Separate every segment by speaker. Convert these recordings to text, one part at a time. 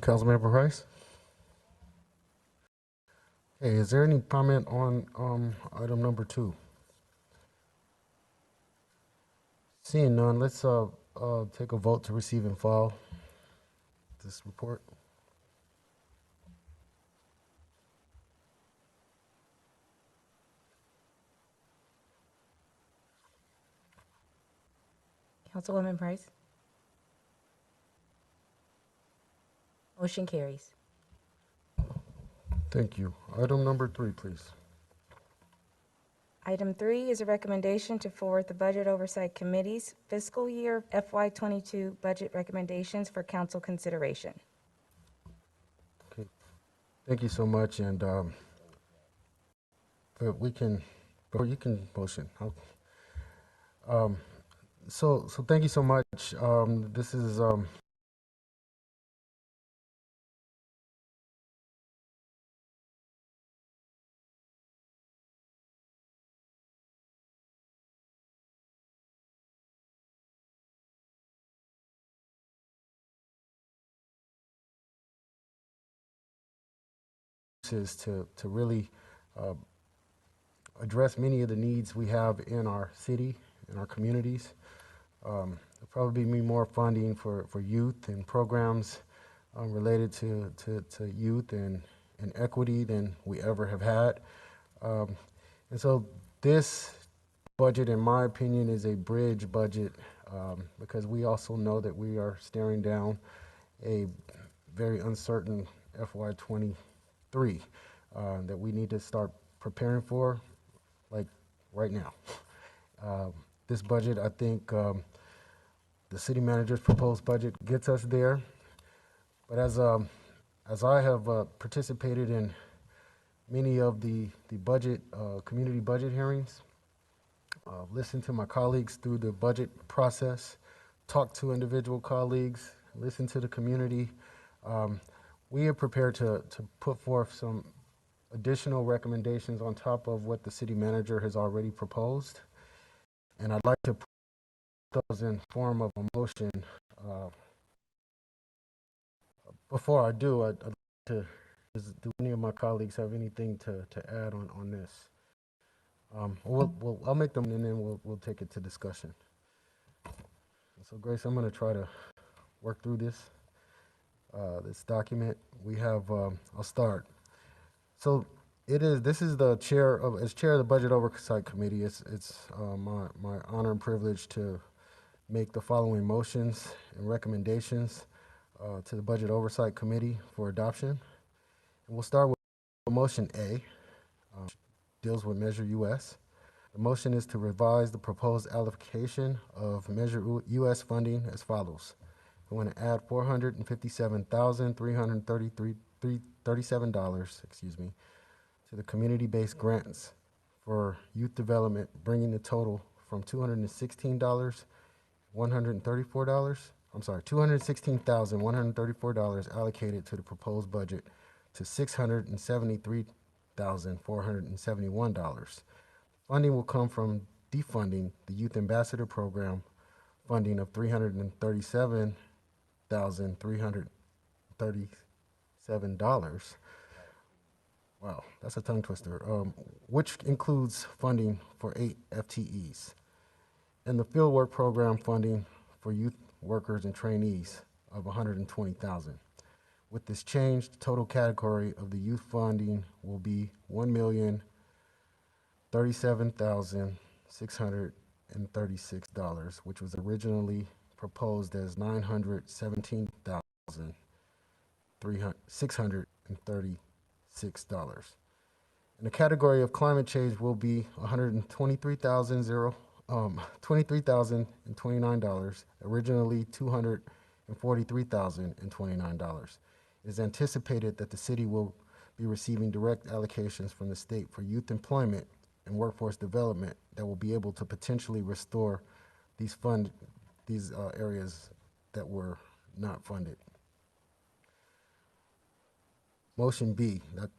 Speaker 1: Councilmember Price. Hey, is there any comment on item number 2? Seeing none, let's take a vote to receive and file this report.
Speaker 2: Councilwoman Price. Motion carries.
Speaker 1: Thank you. Item number 3, please.
Speaker 2: Item 3 is a recommendation to forward the Budget Oversight Committee's fiscal year FY22 budget recommendations for council consideration.
Speaker 1: Okay. Thank you so much, and but we can, or you can motion. So thank you so much. This is to really address many of the needs we have in our city, in our communities. There'll probably be more funding for youth and programs related to youth and equity than we ever have had. And so this budget, in my opinion, is a bridge budget because we also know that we are staring down a very uncertain FY23 that we need to start preparing for, like right now. This budget, I think the city manager's proposed budget gets us there. But as I have participated in many of the budget, community budget hearings, listened to my colleagues through the budget process, talked to individual colleagues, listened to the community, we are prepared to put forth some additional recommendations on top of what the city manager has already proposed. And I'd like to put those in form of a motion. Before I do, I'd like to, do any of my colleagues have anything to add on this? I'll make them and then we'll take it to discussion. So Grace, I'm going to try to work through this document. We have, I'll start. So this is the chair of, as chair of the Budget Oversight Committee, it's my honor and privilege to make the following motions and recommendations to the Budget Oversight Committee for adoption. And we'll start with motion A, deals with Measure US. The motion is to revise the proposed allocation of Measure US funding as follows. We want to add $457,337, to the community-based grants for youth development, bringing the total from $216,134 allocated to the proposed budget to $673,471. Funding will come from defunding the Youth Ambassador Program funding of $337,337. Wow, that's a tongue twister, which includes funding for 8 FTEs. And the fieldwork program funding for youth workers and trainees of $120,000. With this change, the total category of the youth funding will be $1,037,636, which was originally proposed as $917,636. And the category of climate change will be $23,029, originally $243,029. It is anticipated that the city will be receiving direct allocations from the state for youth employment and workforce development that will be able to potentially restore these areas that were not funded. Motion B, that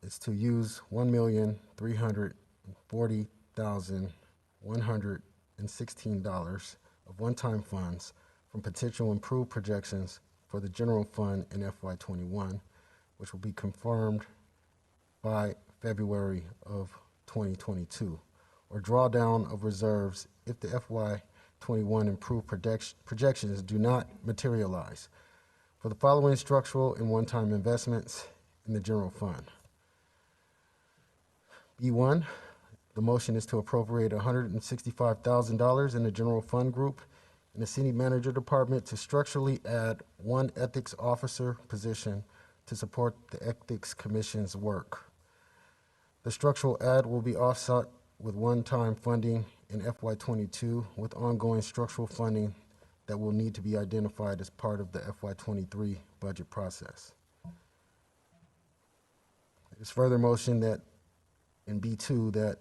Speaker 1: is to use $1,340,116 of one-time funds from potential improved projections for the general fund in FY21, which will be confirmed by February of 2022, or drawdown of reserves if the FY21 improved projections do not materialize for the following structural and one-time investments in the general fund. B1, the motion is to appropriate $165,000 in the general fund group in the city manager department to structurally add one ethics officer position to support the ethics commission's work. The structural add will be offset with one-time funding in FY22 with ongoing structural funding that will need to be identified as part of the FY23 budget process. It is further motion that in B2 that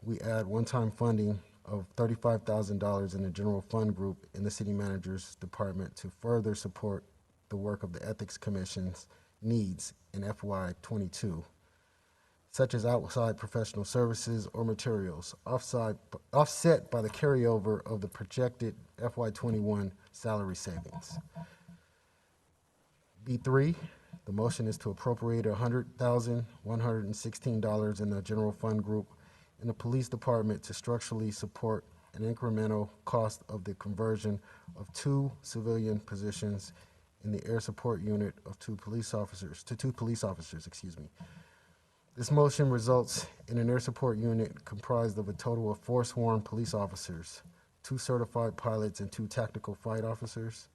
Speaker 1: we add one-time funding of $35,000 in the general fund group in the city manager's department to further support the work of the ethics commission's needs in FY22, such as outside professional services or materials, offset by the carryover of the projected FY21 salary savings. B3, the motion is to appropriate $100,116 in the general fund group in the police department to structurally support an incremental cost of the conversion of 2 civilian positions in the air support unit of two police officers. This motion results in an air support unit comprised of a total of 4 sworn police officers, 2 certified pilots, and 2 tactical flight officers.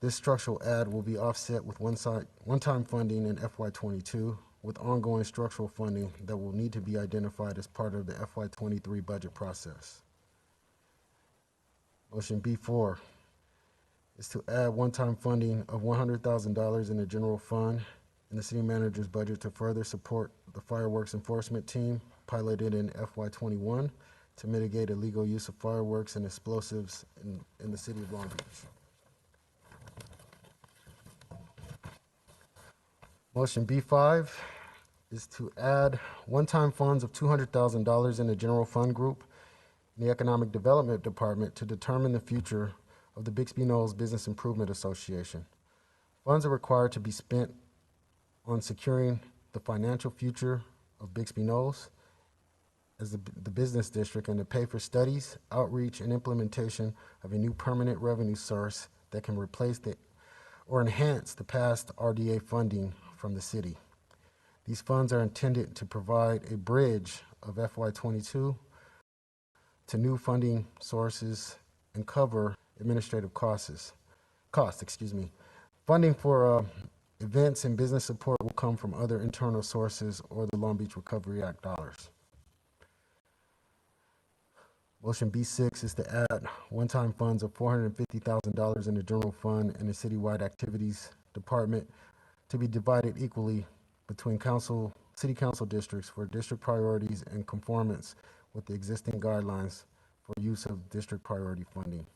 Speaker 1: This structural add will be offset with one-time funding in FY22 with ongoing structural funding that will need to be identified as part of the FY23 budget process. Motion B4 is to add one-time funding of $100,000 in the general fund in the city manager's budget to further support the fireworks enforcement team piloted in FY21 to mitigate illegal use of fireworks and explosives in the city of Long Beach. Motion B5 is to add one-time funds of $200,000 in the general fund group in the Economic Development Department to determine the future of the Bixby Knolls Business Improvement Association. Funds are required to be spent on securing the financial future of Bixby Knolls as the business district and to pay for studies, outreach, and implementation of a new permanent revenue source that can replace or enhance the past RDA funding from the city. These funds are intended to provide a bridge of FY22 to new funding sources and cover administrative costs. Funding for events and business support will come from other internal sources or the Long Beach Recovery Act dollars. Motion B6 is to add one-time funds of $450,000 in the general fund and the citywide activities department to be divided equally between city council districts for district priorities and conformance with the existing guidelines for use of district priority funding.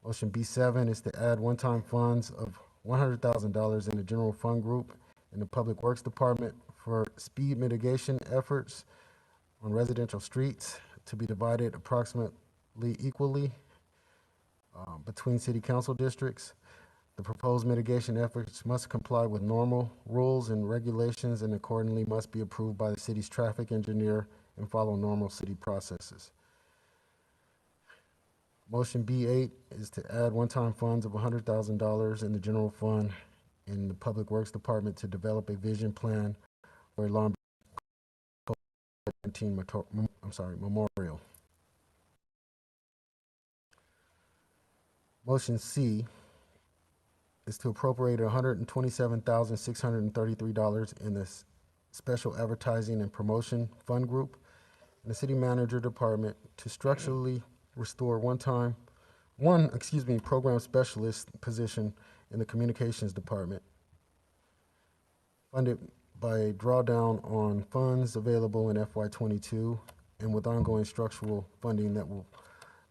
Speaker 1: Motion B7 is to add one-time funds of $100,000 in the general fund group in the Public Works Department for speed mitigation efforts on residential streets to be divided approximately equally between city council districts. The proposed mitigation efforts must comply with normal rules and regulations and accordingly must be approved by the city's traffic engineer and follow normal city processes. Motion B8 is to add one-time funds of $100,000 in the general fund in the Public Works Department to develop a vision plan for a Long Beach COVID-19 memorial. Motion C is to appropriate $127,633 in the Special Advertising and Promotion Fund Group in the City Manager Department to structurally restore one program specialist position in the Communications Department, funded by a drawdown on funds available in FY22 and with ongoing structural funding that will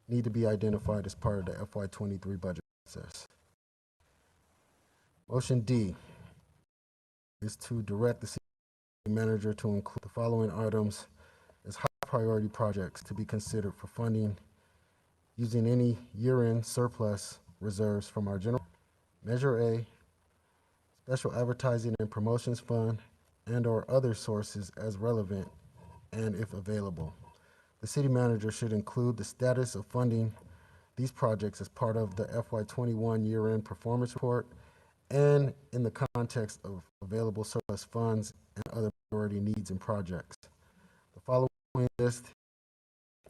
Speaker 1: need to be identified as part of the FY23 budget process. Motion D is to direct the city manager to include the following items as high priority projects to be considered for funding using any year-end surplus reserves from our general Measure A, special advertising and promotions fund, and/or other sources as relevant and if available. The city manager should include the status of funding these projects as part of the FY21 year-end performance report and in the context of available surplus funds and other priority needs and projects. The following list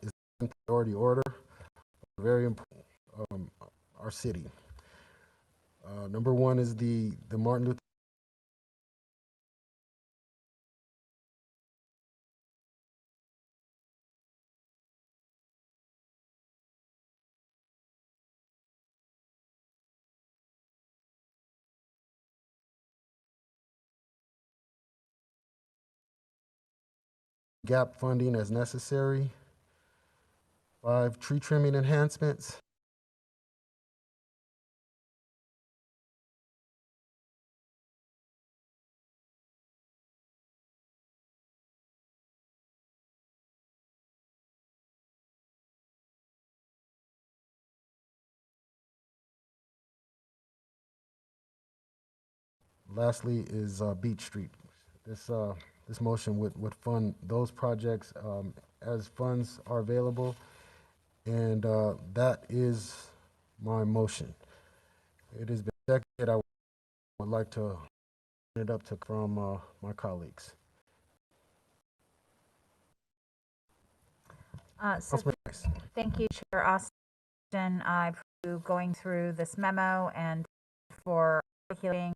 Speaker 1: is in priority order, very important, our city. Number one is the Martin Luther gap funding as necessary. 5, tree trimming enhancements. Lastly is Beach Street. This motion would fund those projects as funds are available, and that is my motion. It has been seconded. I would like to open it up to from my colleagues. Councilman Rice.
Speaker 3: Thank you, Chair Austin. I appreciate you going through this memo and for articulating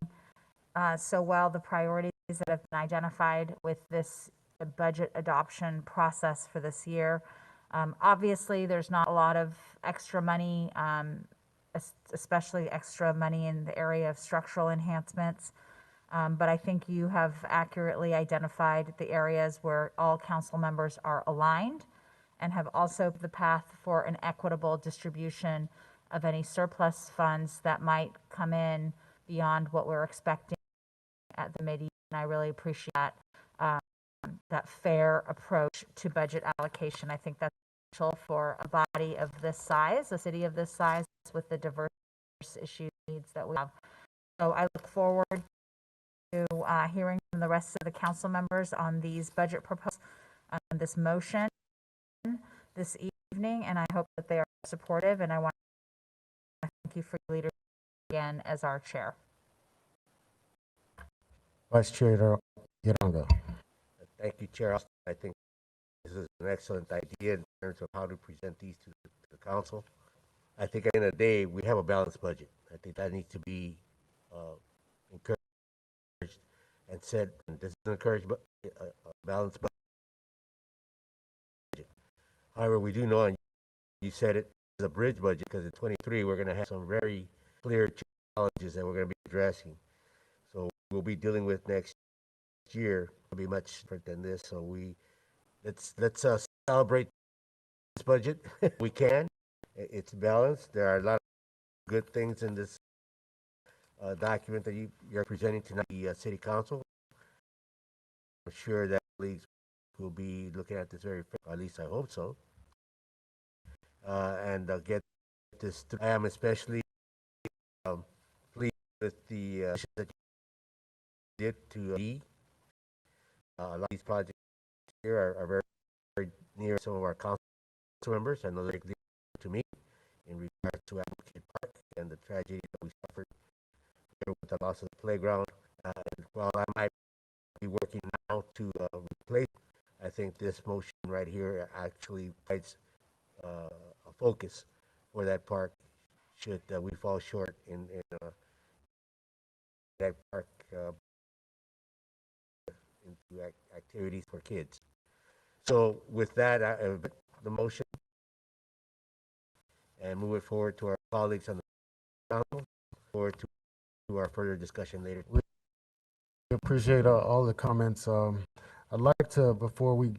Speaker 3: so well the priorities that have been identified with this budget adoption process for this year. Obviously, there's not a lot of extra money, especially extra money in the area of structural enhancements. But I think you have accurately identified the areas where all council members are aligned and have also the path for an equitable distribution of any surplus funds that might come in beyond what we're expecting at the mid-year. And I really appreciate that fair approach to budget allocation. I think that's essential for a body of this size, a city of this size, with the diverse issues needs that we have. So I look forward to hearing from the rest of the council members on these budget proposals, this motion this evening, and I hope that they are supportive. And I want to thank you for your leadership again as our chair.
Speaker 1: Vice Chair Yaranga.
Speaker 4: Thank you, Chair. I think this is an excellent idea in terms of how to present these to the council. I think at the end of the day, we have a balanced budget. I think that needs to be encouraged and said. And this is encouraged, but a balanced budget. However, we do know, and you said it, is a bridge budget because in 23 we're going to have some very clear challenges that we're going to be addressing. So we'll be dealing with next year will be much different than this. So let's celebrate this budget. We can. It's balanced. There are a lot of good things in this document that you're presenting tonight, the City Council. I'm sure that colleagues will be looking at this very, at least I hope so, and get this through. I am especially pleased with the that you did to a lot of these projects here are very, very near some of our council members. I know they're clear to me in regards to Advocate Park and the tragedy that we suffered here with the loss of the playground. While I might be working now to replace, I think this motion right here actually provides a focus for that park should we fall short in that park into activities for kids. So with that, the motion and move it forward to our colleagues on the council or to our further discussion later.
Speaker 1: We appreciate all the comments. I'd like to, before we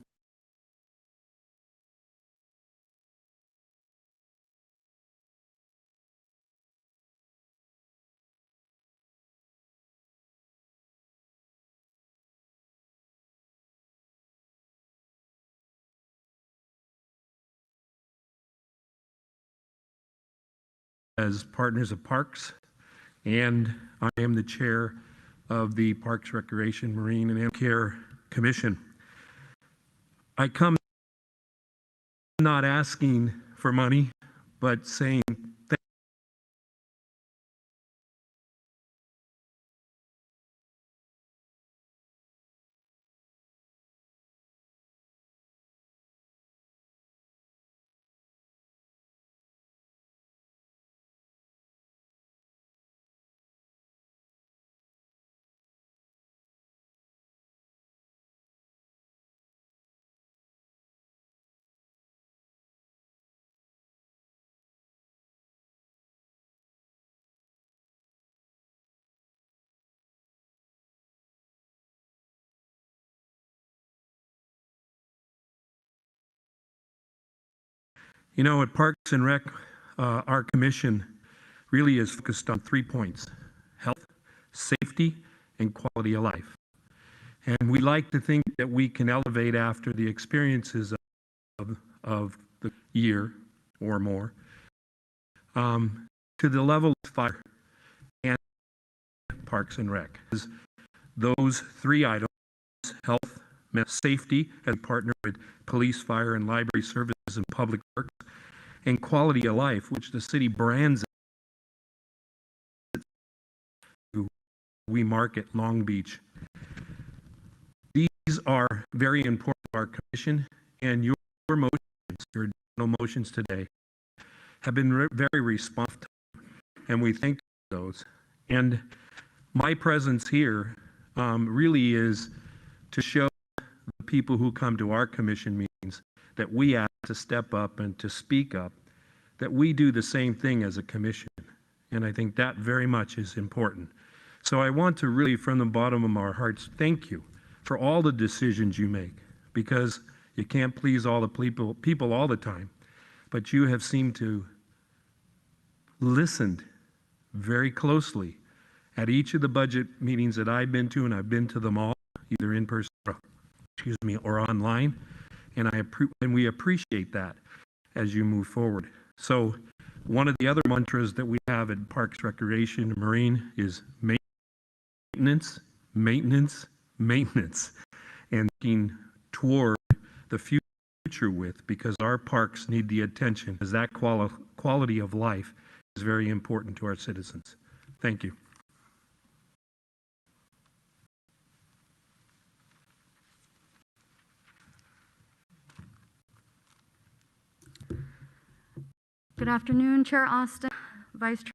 Speaker 5: as partners of Parks, and I am the chair of the Parks, Recreation, Marine, and Animal Care Commission. I come not asking for money, but saying thank You know, at Parks and Rec, our commission really is focused on 3 points: health, safety, and quality of life. And we like to think that we can elevate after the experiences of the year or more to the level of fire and Parks and Rec. Those 3 items, health, safety, as a partner with police, fire, and library services and public works, and quality of life, which the city brands it. We market Long Beach. These are very important to our commission, and your motions, your additional motions today, have been very responsive, and we thank you for those. And my presence here really is to show the people who come to our commission meetings that we have to step up and to speak up, that we do the same thing as a commission. And I think that very much is important. So I want to really, from the bottom of our hearts, thank you for all the decisions you make, because you can't please all the people all the time, but you have seemed to listened very closely at each of the budget meetings that I've been to, and I've been to them all, either in person, or online, and we appreciate that as you move forward. So one of the other mantras that we have at Parks, Recreation, and Marine is maintenance, maintenance, maintenance, and looking toward the future with, because our parks need the attention, as that quality of life is very important to our citizens. Thank you.
Speaker 6: Good afternoon, Chair Austin, Vice Chair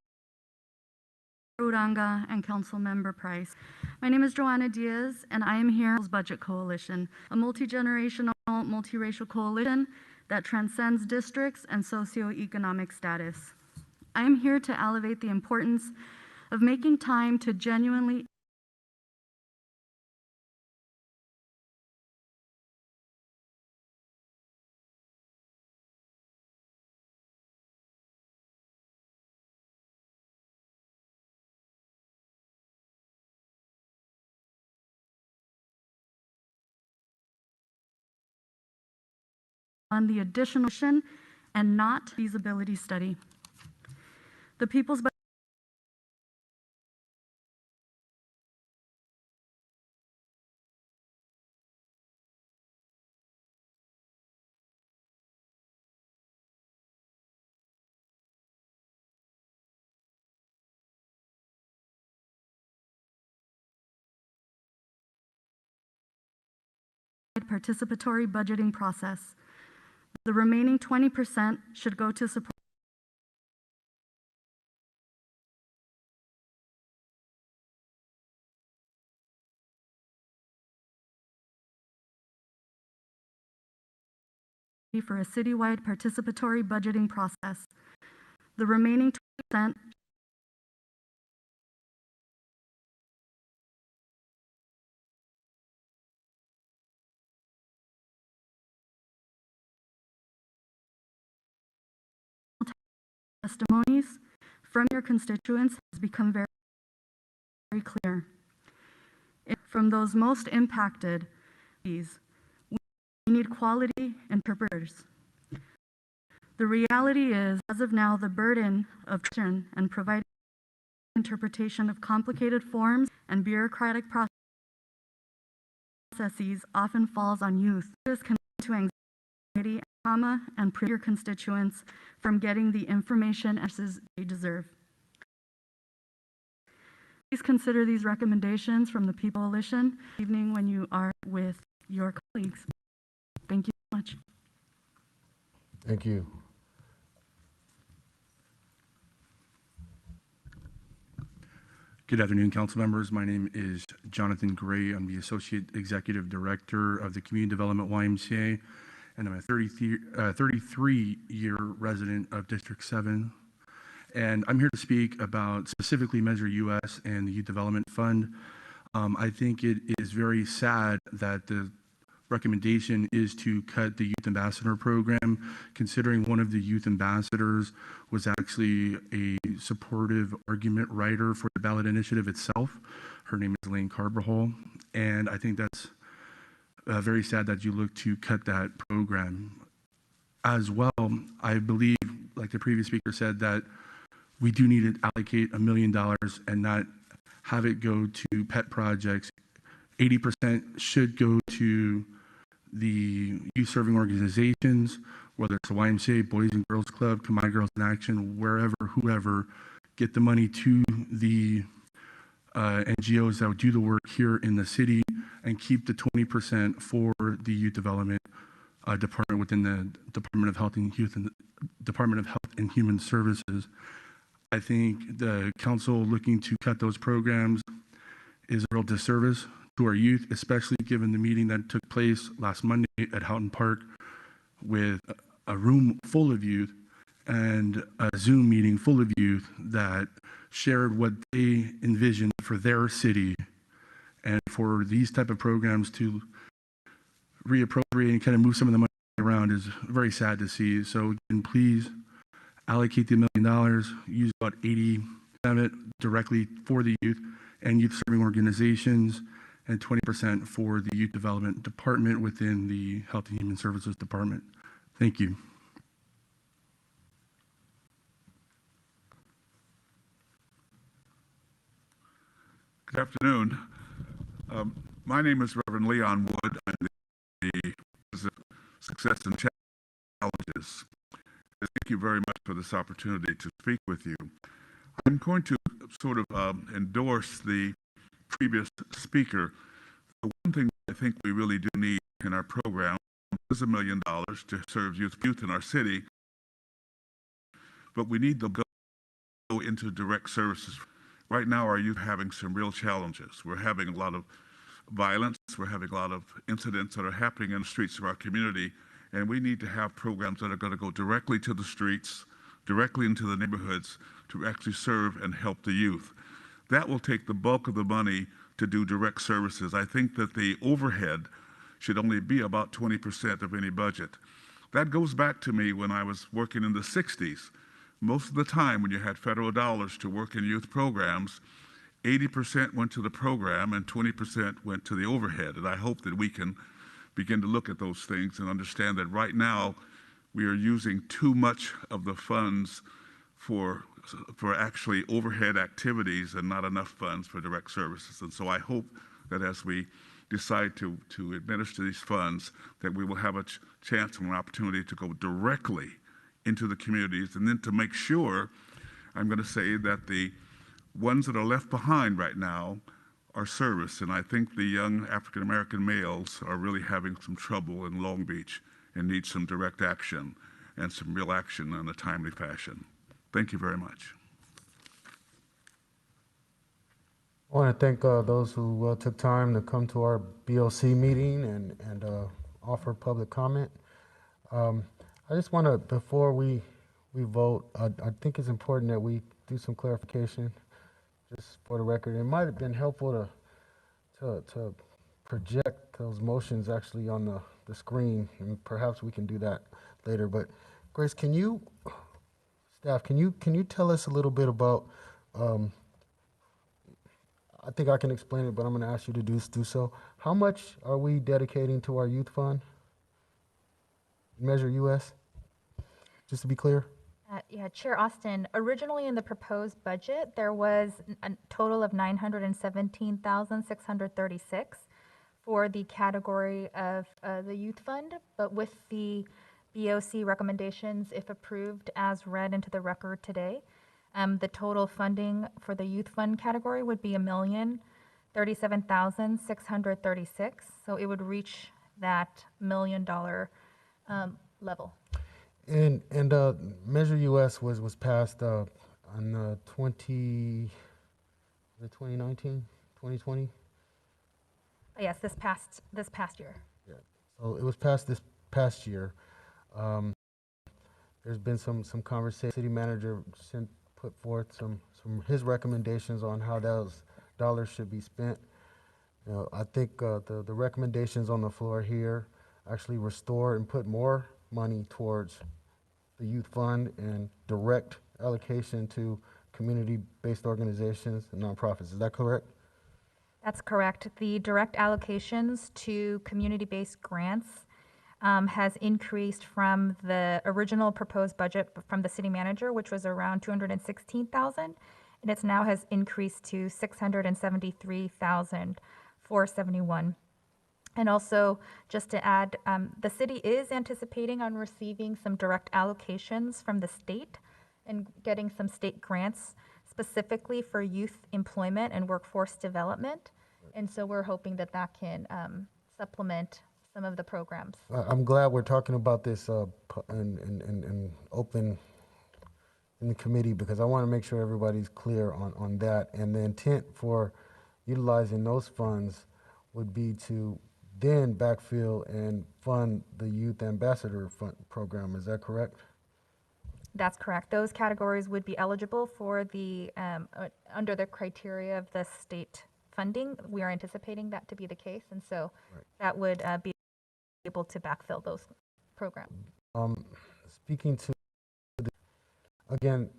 Speaker 6: Uranga, and Council Member Price. My name is Joanna Diaz, and I am here with Budget Coalition, a multi-generational, multiracial coalition that transcends districts and socioeconomic status. I am here to elevate the importance of making time to genuinely on the additional and not feasibility study. The People's participatory budgeting process. The remaining 20% should go to support for a citywide participatory budgeting process. The remaining 20% testimonies from your constituents has become very, very clear. From those most impacted, we need quality interpreters. The reality is, as of now, the burden of translation and providing interpretation of complicated forms and bureaucratic processes often falls on youth. This can lead to anxiety, trauma, and prevent your constituents from getting the information and services they deserve. Please consider these recommendations from the People Coalition evening when you are with your colleagues. Thank you so much.
Speaker 1: Thank you.
Speaker 7: Good afternoon, council members. My name is Jonathan Gray. I'm the Associate Executive Director of the Community Development YMCA, and I'm a 33-year resident of District 7. And I'm here to speak about specifically Measure US and the Youth Development Fund. I think it is very sad that the recommendation is to cut the Youth Ambassador program, considering one of the Youth Ambassadors was actually a supportive argument writer for the ballot initiative itself. Her name is Elaine Carbajal, and I think that's very sad that you look to cut that program. As well, I believe, like the previous speaker said, that we do need to allocate $1 million and not have it go to pet projects. 80% should go to the youth serving organizations, whether it's the YMCA, Boys and Girls Club, My Girls in Action, wherever, whoever, get the money to the NGOs that would do the work here in the city, and keep the 20% for the youth development department within the Department of Health and Human Services. I think the council looking to cut those programs is a real disservice to our youth, especially given the meeting that took place last Monday at Houghton Park with a room full of youth and a Zoom meeting full of youth that shared what they envisioned for their city. And for these type of programs to reappropriate and kind of move some of the money around is very sad to see. So again, please allocate the $1 million, use about 80% of it directly for the youth and youth serving organizations, and 20% for the Youth Development Department within the Health and Human Services Department. Thank you.
Speaker 8: Good afternoon. My name is Reverend Leon Wood. I'm the President of Success and Challenges. Thank you very much for this opportunity to speak with you. I'm going to sort of endorse the previous speaker. The one thing I think we really do need in our program is $1 million to serve youth in our city, but we need to go into direct services. Right now, our youth are having some real challenges. We're having a lot of violence. We're having a lot of incidents that are happening in the streets of our community, and we need to have programs that are going to go directly to the streets, directly into the neighborhoods to actually serve and help the youth. That will take the bulk of the money to do direct services. I think that the overhead should only be about 20% of any budget. That goes back to me when I was working in the 60s. Most of the time when you had federal dollars to work in youth programs, 80% went to the program and 20% went to the overhead. And I hope that we can begin to look at those things and understand that right now we are using too much of the funds for actually overhead activities and not enough funds for direct services. And so I hope that as we decide to administer these funds, that we will have a chance and an opportunity to go directly into the communities, and then to make sure, I'm going to say that the ones that are left behind right now are serviced. And I think the young African American males are really having some trouble in Long Beach and need some direct action and some real action in a timely fashion. Thank you very much.
Speaker 1: I want to thank those who took time to come to our BOC meeting and offer public comment. I just want to, before we vote, I think it's important that we do some clarification, just for the record. It might have been helpful to project those motions actually on the screen, and perhaps we can do that later. But Grace, staff, can you tell us a little bit about, I think I can explain it, but I'm going to ask you to do so. How much are we dedicating to our youth fund, Measure US? just to be clear?
Speaker 3: Yeah, Chair Austin, originally in the proposed budget, there was a total of 917,636 for the category of the youth fund, but with the BOC recommendations, if approved as read into the record today, the total funding for the youth fund category would be 1,037,636. So it would reach that $1 million level.
Speaker 1: And Measure US was passed on 2019, 2020?
Speaker 3: Yes, this past year.
Speaker 1: Yeah. So it was passed this past year. There's been some conversation. City manager put forth some his recommendations on how those dollars should be spent. You know, I think the recommendations on the floor here actually restore and put more money towards the youth fund and direct allocation to community-based organizations and nonprofits. Is that correct?
Speaker 3: That's correct. The direct allocations to community-based grants has increased from the original proposed budget from the city manager, which was around 216,000, and it's now has increased to 673,471. And also, just to add, the city is anticipating on receiving some direct allocations from the state and getting some state grants specifically for youth employment and workforce development. And so we're hoping that that can supplement some of the programs.
Speaker 1: I'm glad we're talking about this in open in the committee, because I want to make sure everybody's clear on that. And the intent for utilizing those funds would be to then backfill and fund the Youth Ambassador Fund program. Is that correct?
Speaker 3: That's correct. Those categories would be eligible for the, under the criteria of the state funding. We are anticipating that to be the case, and so that would be able to backfill those programs.
Speaker 1: Speaking to, again,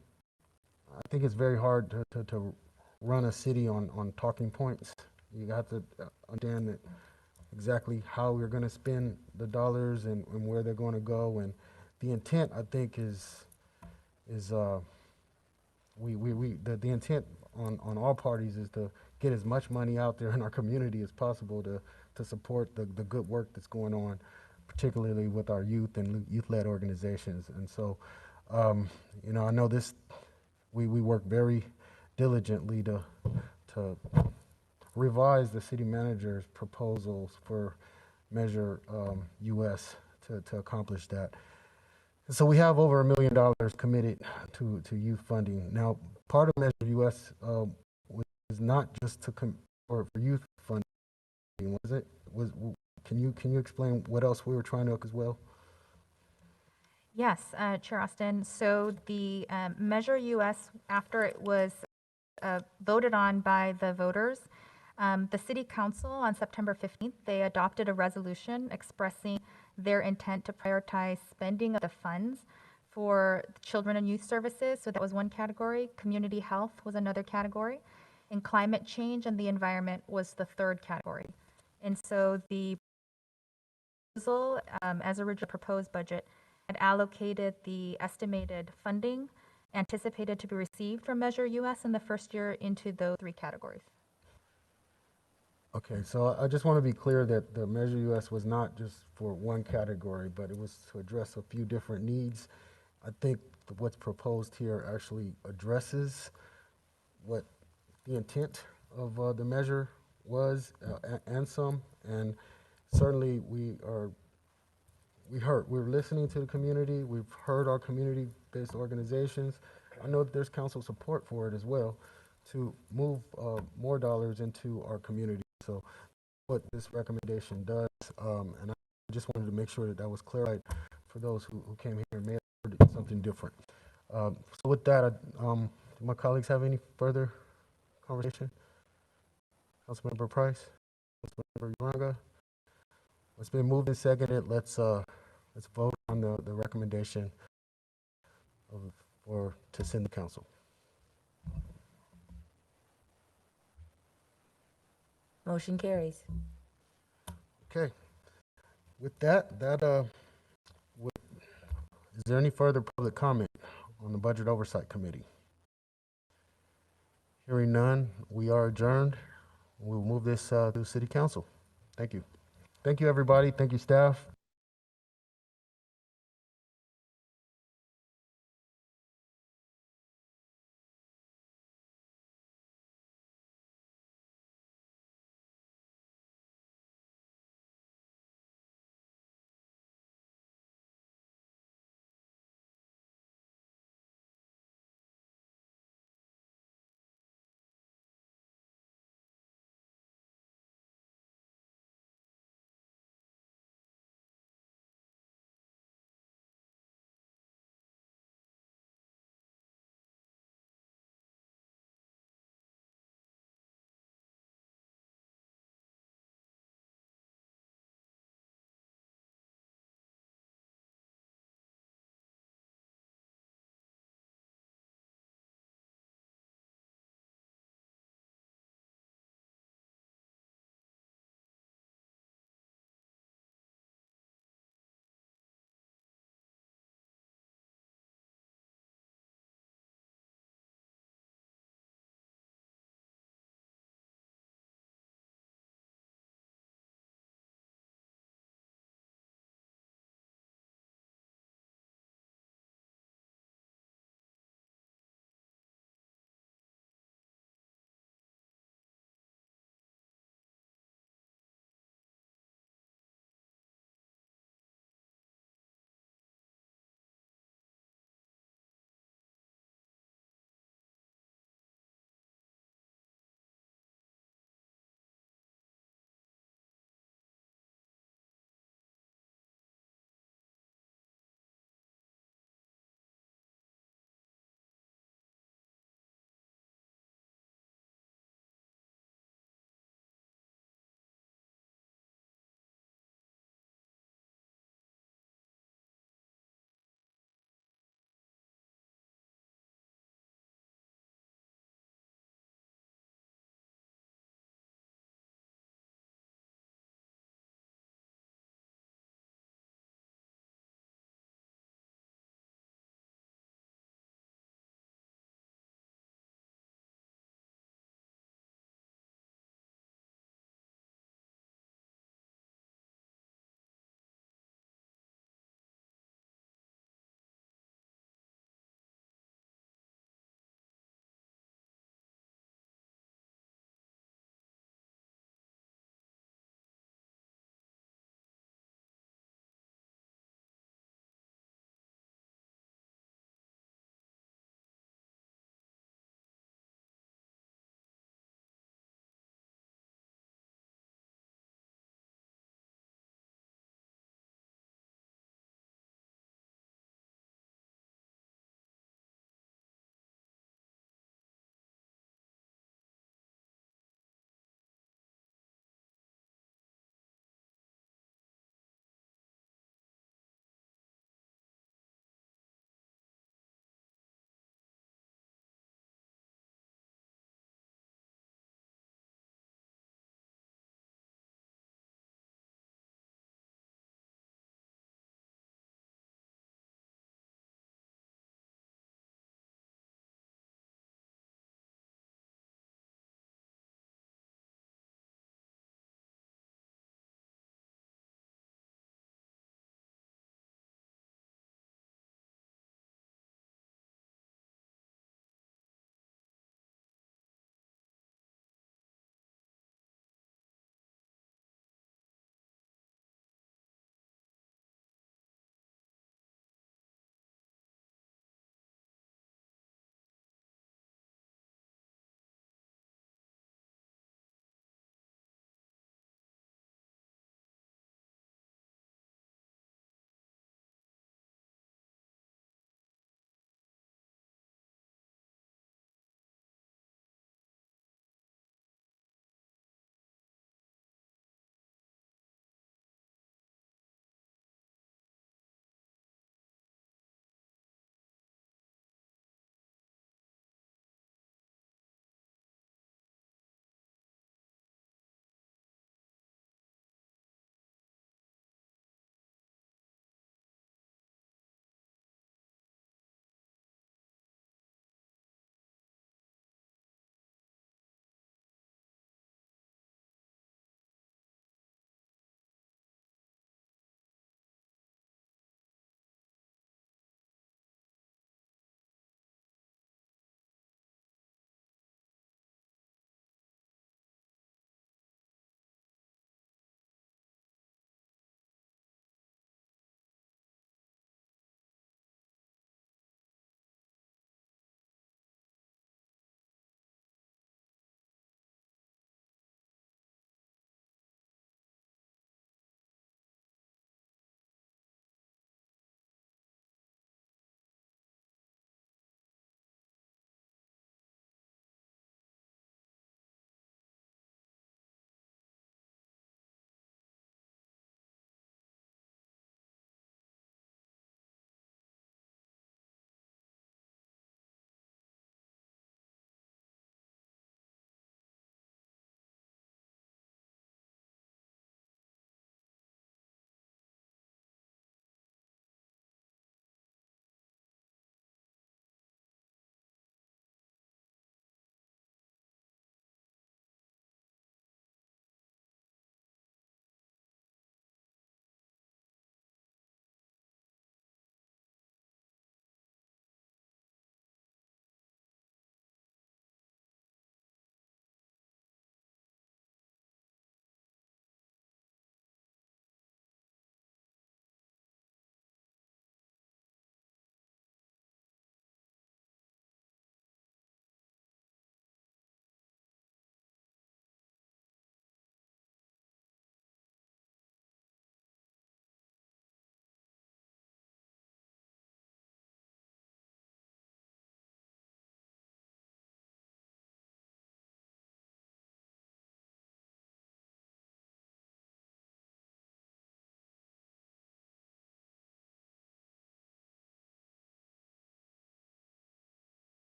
Speaker 1: I think it's very hard to run a city on talking points. You have to understand that exactly how we're going to spend the dollars and where they're going to go. And the intent, I think, is the intent on all parties is to get as much money out there in our community as possible to support the good work that's going on, particularly with our youth and youth-led organizations. And so, you know, I know this, we work very diligently to revise the city manager's proposals for Measure US to accomplish that. And so we have over $1 million committed to youth funding. Now, part of Measure US was not just for youth funding, was it? Can you explain what else we were trying to as well?
Speaker 3: Yes, Chair Austin. So the Measure US, after it was voted on by the voters, the City Council on September 15th, they adopted a resolution expressing their intent to prioritize spending of the funds for children and youth services. So that was one category. Community health was another category. And climate change and the environment was the third category. And so the proposal, as originally proposed budget, had allocated the estimated funding anticipated to be received from Measure US in the first year into those three categories.
Speaker 1: Okay, so I just want to be clear that the Measure US was not just for one category, but it was to address a few different needs. I think what's proposed here actually addresses what the intent of the measure was and some, and certainly we're listening to the community. We've heard our community-based organizations. I know that there's council support for it as well, to move more dollars into our community. So what this recommendation does, and I just wanted to make sure that that was clarified for those who came here and may have heard something different. So with that, do my colleagues have any further conversation? Councilmember Price, Councilmember Uranga. It's been moved and seconded. Let's vote on the recommendation to send the council.
Speaker 2: Motion carries.
Speaker 1: Okay. With that, Is there any further public comment on the Budget Oversight Committee? Hearing none, we are adjourned. We'll move this to City Council. Thank you. Thank you, everybody. Thank you, staff.